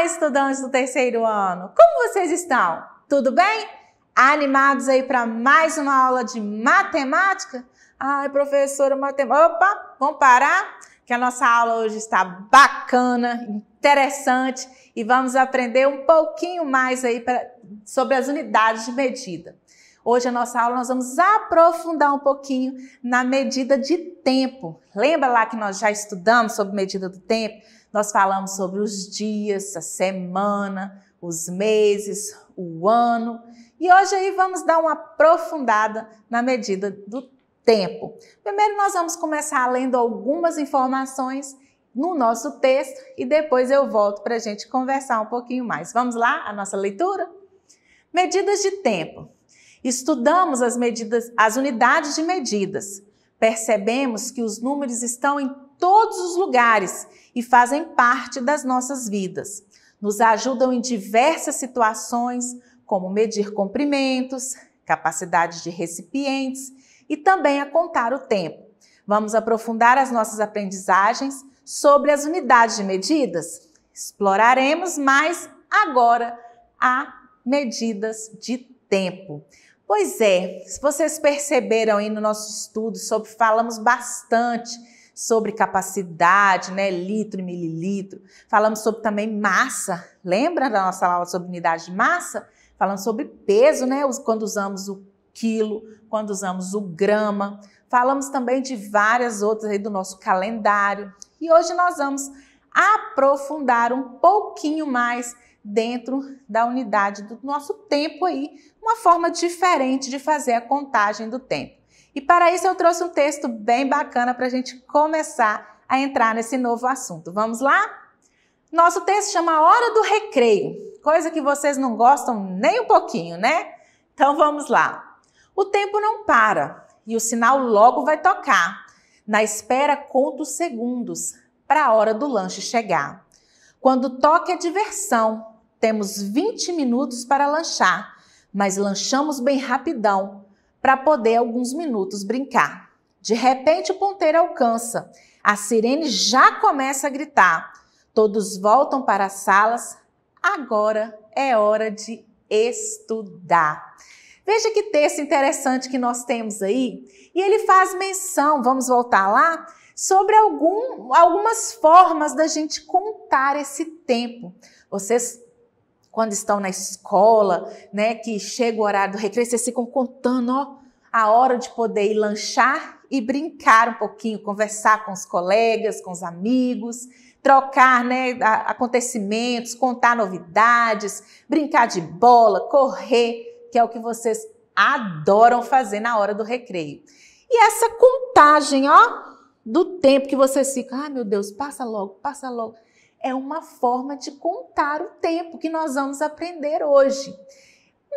Olá, estudantes do terceiro ano! Como vocês estão? Tudo bem? Animados aí para mais uma aula de matemática? Ai, professora, matemática... Opa, vamos parar? Que a nossa aula hoje está bacana, interessante e vamos aprender um pouquinho mais aí sobre as unidades de medida. Hoje a nossa aula nós vamos aprofundar um pouquinho na medida de tempo. Lembra lá que nós já estudamos sobre medida do tempo? Nós falamos sobre os dias, a semana, os meses, o ano. E hoje aí vamos dar uma aprofundada na medida do tempo. Primeiro nós vamos começar lendo algumas informações no nosso texto e depois eu volto para a gente conversar um pouquinho mais. Vamos lá, a nossa leitura? Medidas de tempo. Estudamos as unidades de medidas. Percebemos que os números estão em todos os lugares e fazem parte das nossas vidas. Nos ajudam em diversas situações, como medir comprimentos, capacidade de recipientes e também a contar o tempo. Vamos aprofundar as nossas aprendizagens sobre as unidades de medidas? Exploraremos mais agora as medidas de tempo. Pois é, se vocês perceberam aí no nosso estudo falamos bastante sobre capacidade, né, litro e mililitro. Falamos sobre também massa. Lembra da nossa aula sobre unidade de massa? Falamos sobre peso, né, quando usamos o quilo, quando usamos o grama. Falamos também de várias outras aí do nosso calendário. E hoje nós vamos aprofundar um pouquinho mais dentro da unidade do nosso tempo aí, uma forma diferente de fazer a contagem do tempo. E para isso eu trouxe um texto bem bacana para a gente começar a entrar nesse novo assunto. Vamos lá? Nosso texto chama Hora do Recreio, coisa que vocês não gostam nem um pouquinho, né? Então vamos lá. O tempo não para e o sinal logo vai tocar. Na espera, conta os segundos para a hora do lanche chegar. Quando toca é diversão, temos 20 minutos para lanchar, mas lanchamos bem rapidão, para poder alguns minutos brincar. De repente o ponteiro alcança, a sirene já começa a gritar. Todos voltam para as salas, agora é hora de estudar. Veja que texto interessante que nós temos aí, e ele faz menção, vamos voltar lá, sobre algumas formas da gente contar esse tempo. Vocês, quando estão na escola, né, que chega o horário do recreio, vocês ficam contando, ó, a hora de poder ir lanchar e brincar um pouquinho, conversar com os colegas, com os amigos, trocar, né, acontecimentos, contar novidades, brincar de bola, correr, que é o que vocês adoram fazer na hora do recreio. E essa contagem, ó, do tempo que vocês ficam, ai meu Deus, passa logo, é uma forma de contar o tempo que nós vamos aprender hoje.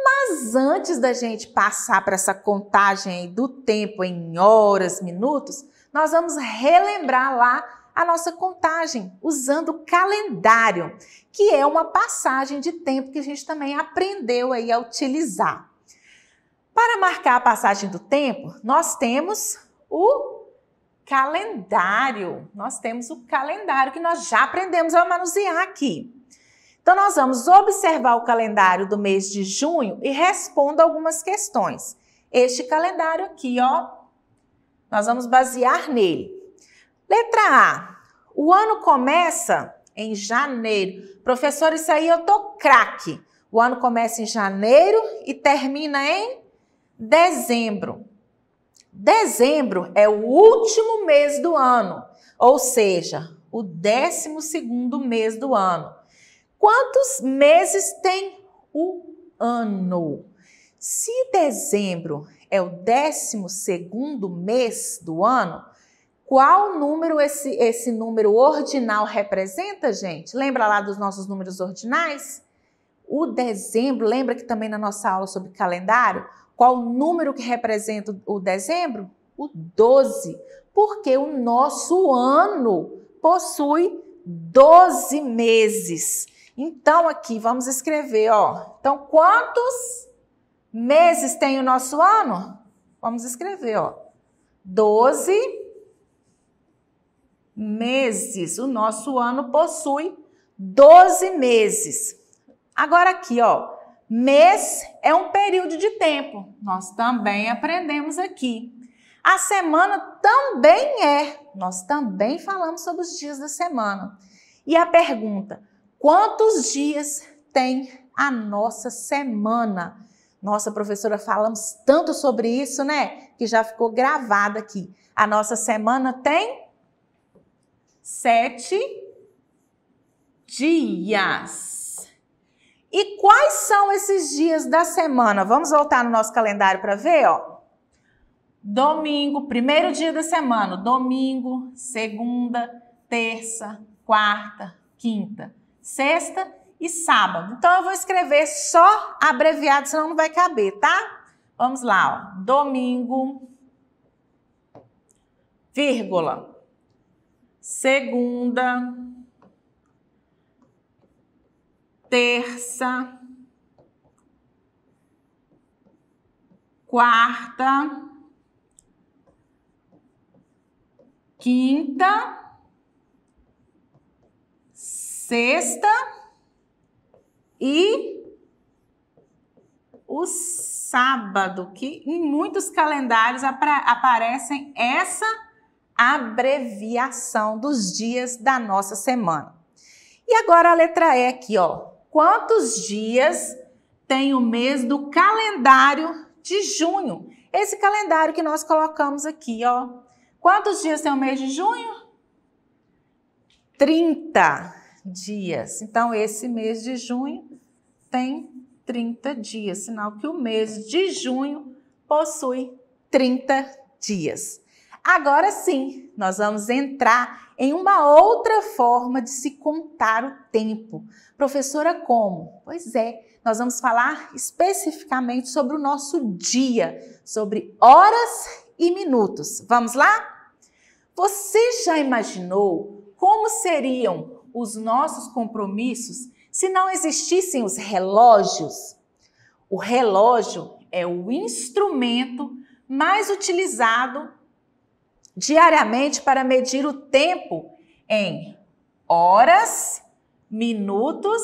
Mas antes da gente passar para essa contagem do tempo em horas, minutos, nós vamos relembrar lá a nossa contagem usando o calendário, que é uma passagem de tempo que a gente também aprendeu aí a utilizar. Para marcar a passagem do tempo, nós temos o calendário. Nós temos o calendário que nós já aprendemos a manusear aqui. Então, nós vamos observar o calendário do mês de junho e responder algumas questões. Este calendário aqui, ó, nós vamos basear nele. Letra A. O ano começa em janeiro. Professor, isso aí eu tô craque. O ano começa em janeiro e termina em dezembro. Dezembro é o último mês do ano, ou seja, o 12º mês do ano. Quantos meses tem o ano? Se dezembro é o 12º mês do ano, qual número esse número ordinal representa, gente? Lembra lá dos nossos números ordinais? O dezembro, lembra que também na nossa aula sobre calendário, qual o número que representa o dezembro? O 12, porque o nosso ano possui 12 meses. Então, aqui, vamos escrever, ó. Então, quantos meses tem o nosso ano? Vamos escrever, ó. 12 meses. O nosso ano possui 12 meses. Agora aqui, ó, mês é um período de tempo. Nós também aprendemos aqui. A semana também nós também falamos sobre os dias da semana. E a pergunta, quantos dias tem a nossa semana? Nossa, professora, falamos tanto sobre isso, né? Que já ficou gravado aqui. A nossa semana tem 7 dias. E quais são esses dias da semana? Vamos voltar no nosso calendário para ver, ó. Domingo, primeiro dia da semana, domingo, segunda, terça, quarta, quinta, sexta e sábado. Então, eu vou escrever só abreviado, senão não vai caber, tá? Vamos lá, ó. Domingo, vírgula, segunda, terça, quarta, quinta, sexta e o sábado, que em muitos calendários aparecem essa abreviação dos dias da nossa semana. E agora a letra E aqui, ó. Quantos dias tem o mês do calendário de junho? Esse calendário que nós colocamos aqui, ó. Quantos dias tem o mês de junho? 30 dias. Então, esse mês de junho tem 30 dias, sinal que o mês de junho possui 30 dias. Agora sim, nós vamos entrar em uma outra forma de se contar o tempo. Professora, como? Pois é, nós vamos falar especificamente sobre o nosso dia, sobre horas e minutos. Vamos lá? Você já imaginou como seriam os nossos compromissos se não existissem os relógios? O relógio é o instrumento mais utilizado diariamente para medir o tempo em horas, minutos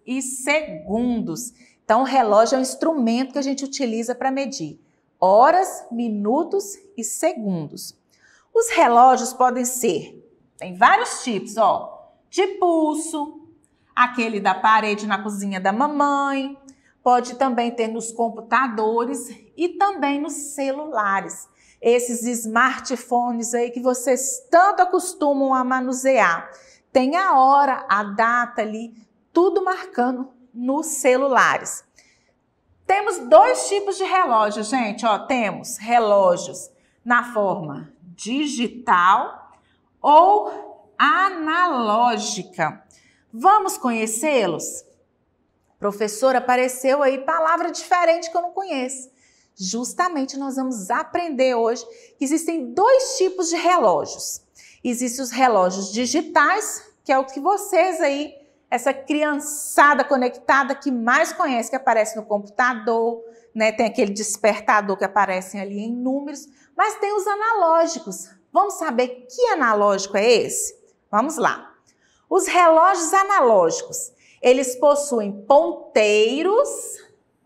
e segundos. Então, o relógio é um instrumento que a gente utiliza para medir horas, minutos e segundos. Os relógios podem ser, tem vários tipos, ó, de pulso, aquele da parede na cozinha da mamãe, pode também ter nos computadores e também nos celulares. Esses smartphones aí que vocês tanto acostumam a manusear. Tem a hora, a data ali, tudo marcando nos celulares. Temos dois tipos de relógios, gente. Ó, temos relógios na forma digital ou analógica. Vamos conhecê-los? Professora, apareceu aí palavra diferente que eu não conheço. Justamente nós vamos aprender hoje que existem dois tipos de relógios. Existem os relógios digitais, que é o que vocês aí, essa criançada conectada que mais conhece, que aparece no computador, né? Tem aquele despertador que aparece ali em números, mas tem os analógicos. Vamos saber que analógico é esse? Vamos lá. Os relógios analógicos, eles possuem ponteiros,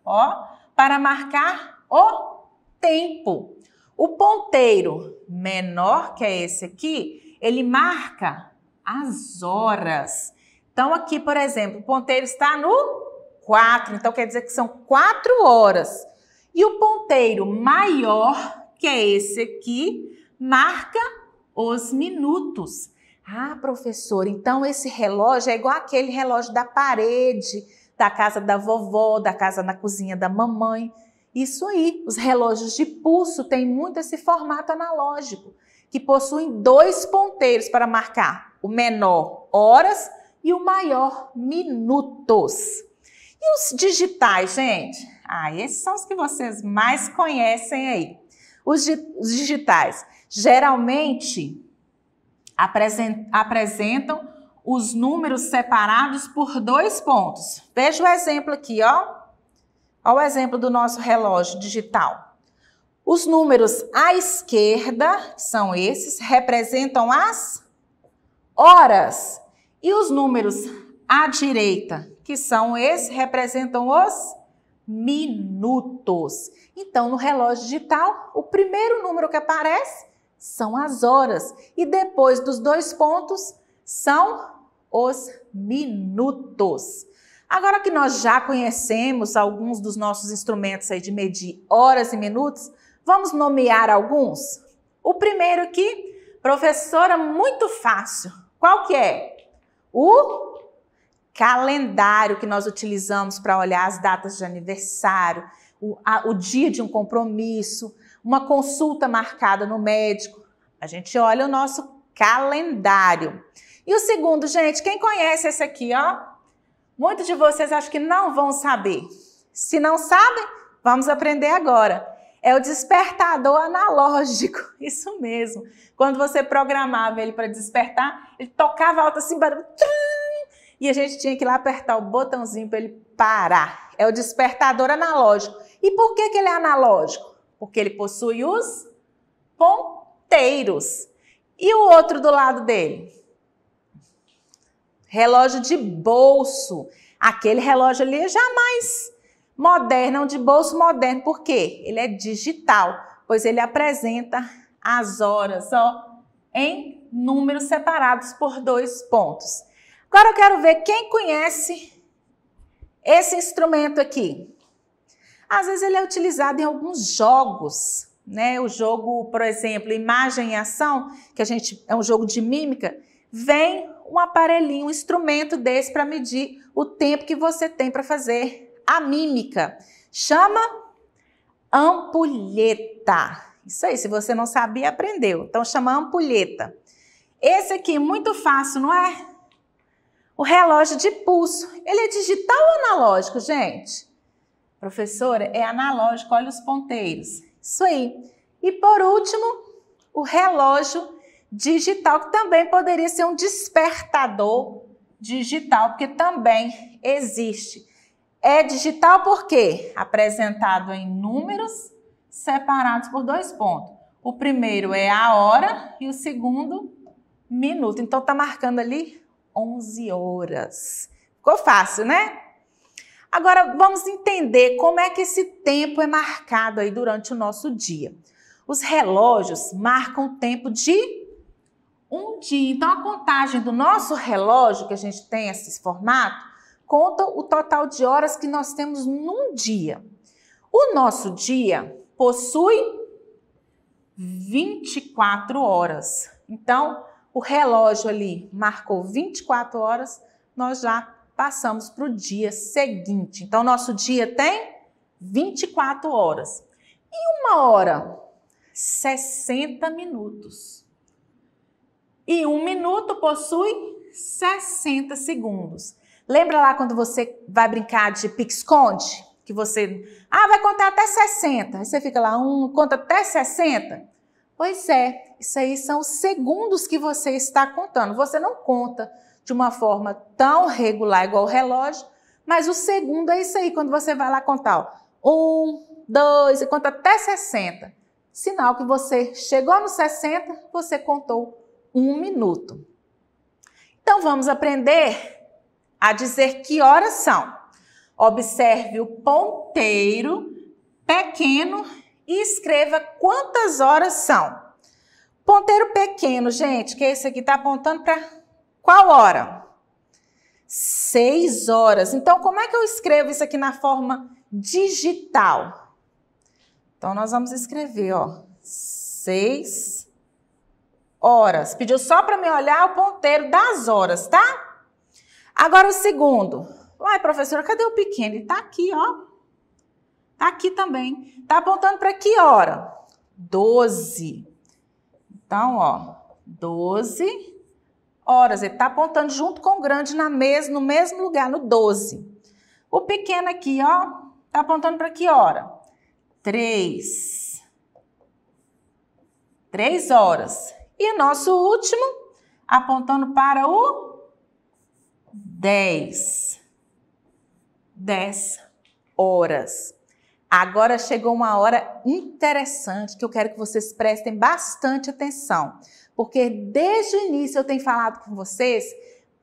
ó, para marcar o tempo. O ponteiro menor, que é esse aqui, ele marca as horas. Então, aqui, por exemplo, o ponteiro está no 4, então quer dizer que são 4 horas. E o ponteiro maior, que é esse aqui, marca os minutos. Ah, professora, então esse relógio é igual aquele relógio da parede, da casa da vovó, da casa na cozinha da mamãe. Isso aí, os relógios de pulso têm muito esse formato analógico, que possuem 2 ponteiros para marcar o menor, horas, e o maior, minutos. E os digitais, gente? Ah, esses são os que vocês mais conhecem aí. Os digitais geralmente apresentam os números separados por 2 pontos. Veja o exemplo aqui, ó. Olha o exemplo do nosso relógio digital. Os números à esquerda, que são esses, representam as horas. E os números à direita, que são esses, representam os minutos. Então, no relógio digital, o primeiro número que aparece são as horas. E depois dos 2 pontos, são os minutos. Agora que nós já conhecemos alguns dos nossos instrumentos aí de medir horas e minutos, vamos nomear alguns? O primeiro aqui, professora, muito fácil. Qual que é? O calendário que nós utilizamos para olhar as datas de aniversário, o dia de um compromisso, uma consulta marcada no médico. A gente olha o nosso calendário. E o segundo, gente, quem conhece esse aqui, ó? Muitos de vocês acho que não vão saber. Se não sabem, vamos aprender agora. É o despertador analógico, isso mesmo. Quando você programava ele para despertar, ele tocava alto assim, barulho, e a gente tinha que ir lá apertar o botãozinho para ele parar. É o despertador analógico. E por que ele é analógico? Porque ele possui os ponteiros. E o outro do lado dele? Relógio de bolso. Aquele relógio ali é jamais moderno, é um de bolso moderno. Por quê? Ele é digital, pois ele apresenta as horas, ó, em números separados por 2 pontos. Agora eu quero ver quem conhece esse instrumento aqui. Às vezes ele é utilizado em alguns jogos, né? O jogo, por exemplo, Imagem e Ação, que é um jogo de mímica, vem um aparelhinho, um instrumento desse para medir o tempo que você tem para fazer a mímica. Chama ampulheta. Isso aí, se você não sabia, aprendeu. Então chama ampulheta. Esse aqui, muito fácil, não é? O relógio de pulso. Ele é digital ou analógico, gente? Professora, é analógico, olha os ponteiros. Isso aí. E por último, o relógio digital, que também poderia ser um despertador digital, porque também existe. É digital por quê? Apresentado em números separados por 2 pontos. O primeiro é a hora e o segundo, minuto. Então, tá marcando ali 11 horas. Ficou fácil, né? Agora, vamos entender como é que esse tempo é marcado aí durante o nosso dia. Os relógios marcam o tempo de um dia. Então, a contagem do nosso relógio, que a gente tem esse formato, conta o total de horas que nós temos num dia. O nosso dia possui 24 horas. Então, o relógio ali marcou 24 horas, nós já passamos para o dia seguinte. Então, nosso dia tem 24 horas. E 1 hora? 60 minutos. E 1 minuto possui 60 segundos. Lembra lá quando você vai brincar de pique-esconde? Que você, vai contar até 60. Aí você fica lá, conta até 60. Pois é, isso aí são os segundos que você está contando. Você não conta de uma forma tão regular igual o relógio, mas o segundo é isso aí, quando você vai lá contar, ó, 1, 2, e conta até 60. Sinal que você chegou no 60, você contou 1 minuto. Então, vamos aprender a dizer que horas são. Observe o ponteiro pequeno e escreva quantas horas são. Ponteiro pequeno, gente, que esse aqui está apontando para qual hora? 6 horas. Então, como é que eu escrevo isso aqui na forma digital? Então, nós vamos escrever, ó, 6 horas. Pediu só para me olhar o ponteiro das horas, tá? Agora o segundo. Uai, professora, cadê o pequeno? Ele tá aqui, ó. Tá aqui também. Tá apontando para que hora? 12. Então, ó, 12 horas. Ele tá apontando junto com o grande no mesmo lugar, no 12. O pequeno aqui, ó, tá apontando para que hora? 3. 3 horas. E nosso último, apontando para o 10. 10 horas. Agora chegou uma hora interessante que eu quero que vocês prestem bastante atenção. Porque desde o início eu tenho falado com vocês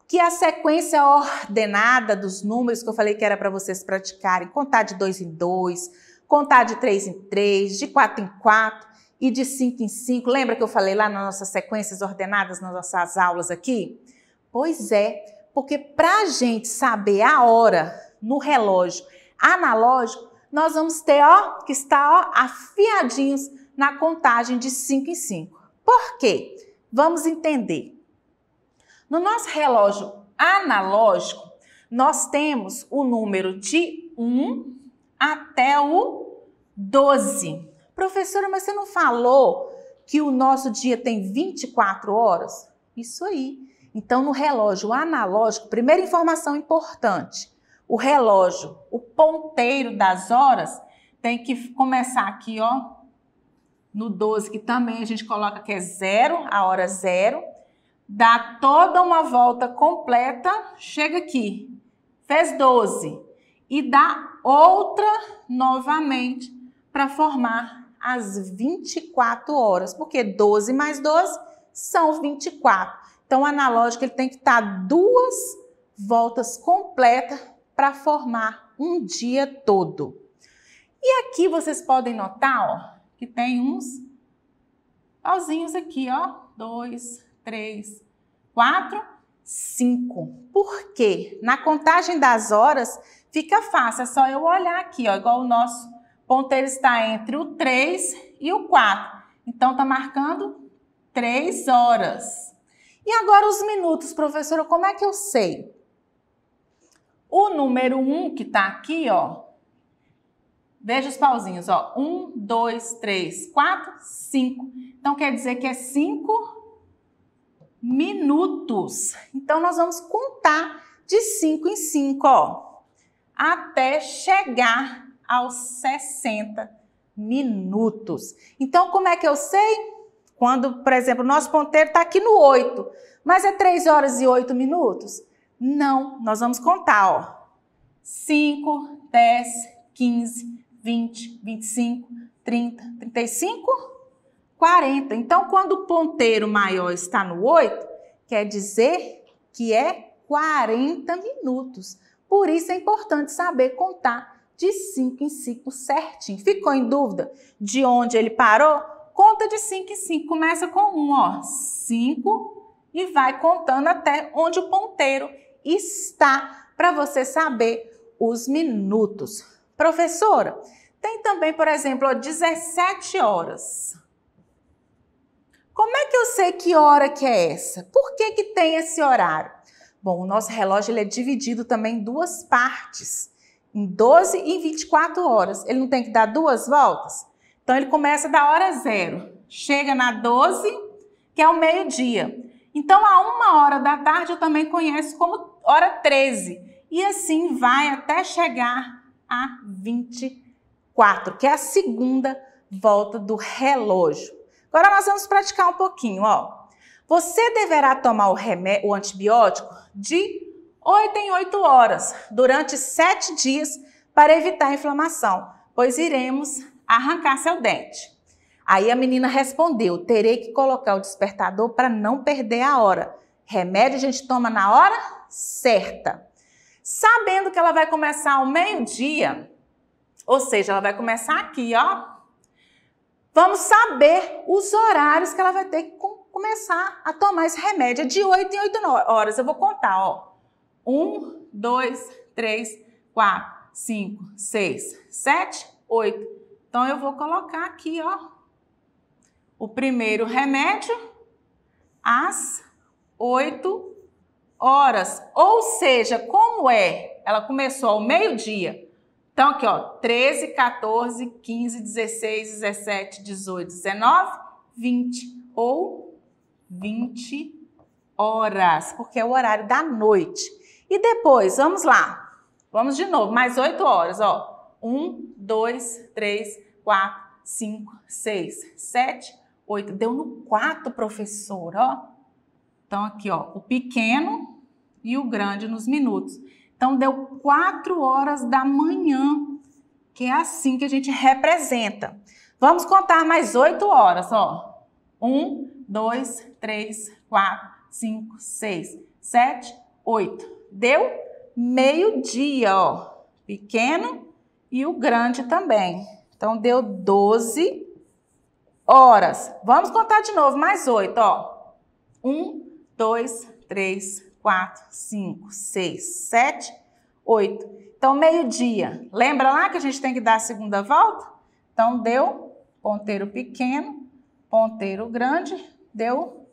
que a sequência ordenada dos números que eu falei que era para vocês praticarem, contar de 2 em 2, contar de 3 em 3, de 4 em 4 e de 5 em 5. Lembra que eu falei lá nas nossas sequências ordenadas, nas nossas aulas aqui? Pois é, porque para a gente saber a hora no relógio analógico, nós vamos ter que estar afiadinhos na contagem de 5 em 5. Por quê? Vamos entender. No nosso relógio analógico, nós temos o número de 1 até o 12. Professora, mas você não falou que o nosso dia tem 24 horas? Isso aí. Então, no relógio analógico, primeira informação importante, o relógio, o ponteiro das horas, tem que começar aqui, ó, no 12, que também a gente coloca que é 0, a hora 0, dá toda uma volta completa, chega aqui, fez 12, e dá outra novamente para formar as 24 horas, porque 12 mais 12 são 24. Então, o analógico ele tem que estar 2 voltas completas para formar um dia todo. E aqui vocês podem notar, ó, que tem uns pauzinhos aqui, ó, 2, 3, 4, 5. Por quê? Na contagem das horas fica fácil, é só eu olhar aqui, ó, igual o nosso ponteiro está entre o 3 e o 4. Então, tá marcando 3 horas. E agora os minutos, professora, como é que eu sei? O número 1 que tá aqui, ó, veja os pauzinhos, ó, 1, 2, 3, 4, 5. Então, quer dizer que é 5 minutos. Então, nós vamos contar de 5 em 5, ó, até chegar aos 60 minutos. Então, como é que eu sei? Quando, por exemplo, o nosso ponteiro está aqui no 8, mas é 3 horas e 8 minutos? Não, nós vamos contar, ó. 5, 10, 15, 20, 25, 30, 35, 40. Então, quando o ponteiro maior está no 8, quer dizer que é 40 minutos. Por isso é importante saber contar de 5 em 5 certinho. Ficou em dúvida de onde ele parou? Conta de 5 em 5. Começa com 1, ó. 5 e vai contando até onde o ponteiro está para você saber os minutos. Professora, tem também, por exemplo, ó, 17 horas. Como é que eu sei que hora que é essa? Por que que tem esse horário? Bom, o nosso relógio ele é dividido também em 2 partes, em 12 e 24 horas. Ele não tem que dar 2 voltas? Então, ele começa da hora 0, chega na 12, que é o meio-dia. Então, a 1 hora da tarde eu também conheço como hora 13. E assim vai até chegar a 24, que é a segunda volta do relógio. Agora nós vamos praticar um pouquinho, ó. Você deverá tomar o antibiótico de 8 em 8 horas, durante 7 dias, para evitar a inflamação, pois iremos arrancar seu dente. Aí a menina respondeu, terei que colocar o despertador para não perder a hora. Remédio a gente toma na hora certa. Sabendo que ela vai começar ao meio-dia, ou seja, ela vai começar aqui, ó. Vamos saber os horários que ela vai ter que começar a tomar esse remédio. É de 8 em 8 horas. Eu vou contar, ó. 1, 2, 3, 4, 5, 6, 7, 8. Então, eu vou colocar aqui, ó, o primeiro remédio às 8 horas. Ou seja, como é? Ela começou ao meio-dia. Então, aqui, ó, 13, 14, 15, 16, 17, 18, 19, 20 ou 20 horas, porque é o horário da noite. E depois, vamos lá. Vamos de novo, mais 8 horas, ó. 1, 2, 3, 4, 5, 6, 7, 8. Deu no 4, professor, ó. Então, aqui, ó, o pequeno e o grande nos minutos. Então, deu 4 horas da manhã, que é assim que a gente representa. Vamos contar mais 8 horas, ó. 1, 2, 3, 4, 5, 6, 7, 8. Deu meio-dia, ó. Pequeno e o grande também. Então, deu 12 horas. Vamos contar de novo, mais 8, ó. 1, 2, 3, 4, 5, 6, 7, 8. Então, meio-dia. Lembra lá que a gente tem que dar a segunda volta? Então, deu ponteiro pequeno, ponteiro grande, deu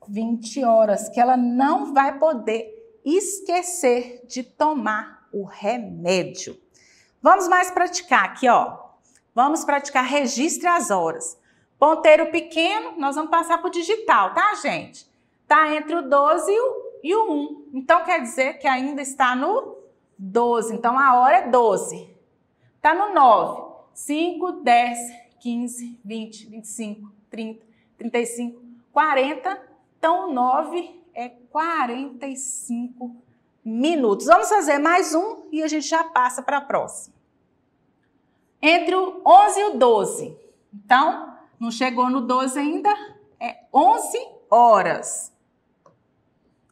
20 horas, que ela não vai poder esquecer de tomar o remédio. Vamos mais praticar aqui, ó. Vamos praticar registre as horas. Ponteiro pequeno, nós vamos passar para o digital, tá, gente? Tá entre o 12 e o 1. Então, quer dizer que ainda está no 12. Então, a hora é 12. Tá no 9. 5, 10, 15, 20, 25, 30, 35, 40. Então, o 9 é 45 minutos. Vamos fazer mais um e a gente já passa para a próxima. Entre o 11 e o 12. Então, não chegou no 12 ainda, é 11 horas.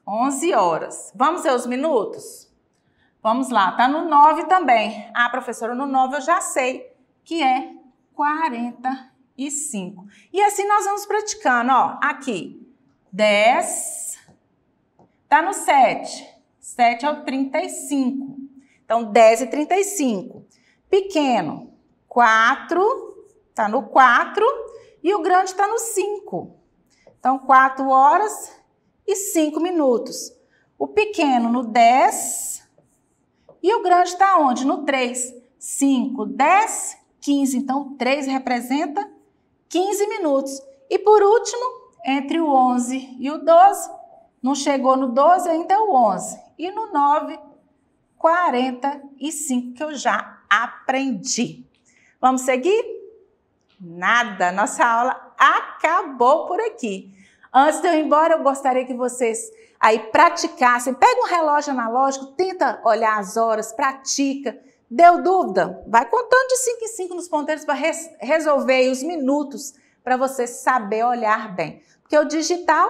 11 horas. Vamos ver os minutos? Vamos lá, tá no 9 também. Ah, professora, no 9 eu já sei que é 45. E assim nós vamos praticando, ó. Aqui, 10. Tá no 7. 7 é o 35. Então, 10 e 35. Pequeno, 4. Tá no 4. E o grande tá no 5. Então, 4 horas e 5 minutos. O pequeno no 10. E o grande está onde? No 3. 5, 10, 15. Então, 3 representa 15 minutos. E por último, entre o 11 e o 12, não chegou no 12, ainda é o 11. E no 9, 45, que eu já aprendi. Vamos seguir? Nada, nossa aula acabou por aqui. Antes de eu ir embora, eu gostaria que vocês aí praticassem. Pega um relógio analógico, tenta olhar as horas, pratica. Deu dúvida? Vai contando de 5 em 5 nos ponteiros para resolver aí os minutos para você saber olhar bem. Porque o digital,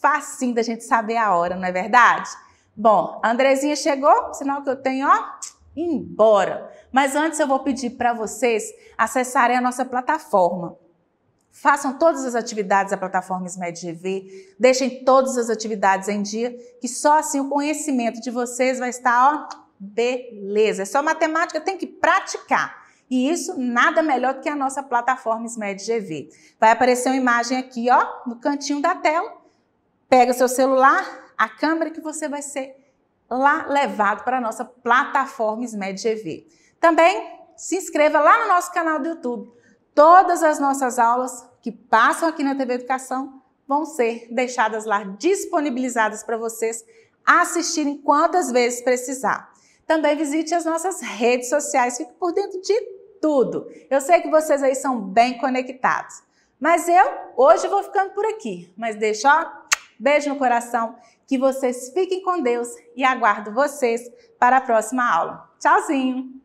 facinho da gente saber a hora, não é verdade? Bom, a Andrezinha chegou, sinal que eu tenho, ó, embora. Mas antes eu vou pedir para vocês acessarem a nossa plataforma. Façam todas as atividades da plataforma SMED GV, deixem todas as atividades em dia, que só assim o conhecimento de vocês vai estar, ó, beleza. É só matemática, tem que praticar. E isso nada melhor do que a nossa plataforma SMED GV. Vai aparecer uma imagem aqui, ó, no cantinho da tela. Pega seu celular, a câmera, que você vai ser lá levado para a nossa plataforma SMED GV. Também se inscreva lá no nosso canal do YouTube. Todas as nossas aulas que passam aqui na TV Educação vão ser deixadas lá disponibilizadas para vocês assistirem quantas vezes precisar. Também visite as nossas redes sociais, fique por dentro de tudo. Eu sei que vocês aí são bem conectados. Mas eu hoje vou ficando por aqui. Mas deixa, ó, beijo no coração, que vocês fiquem com Deus e aguardo vocês para a próxima aula. Tchauzinho!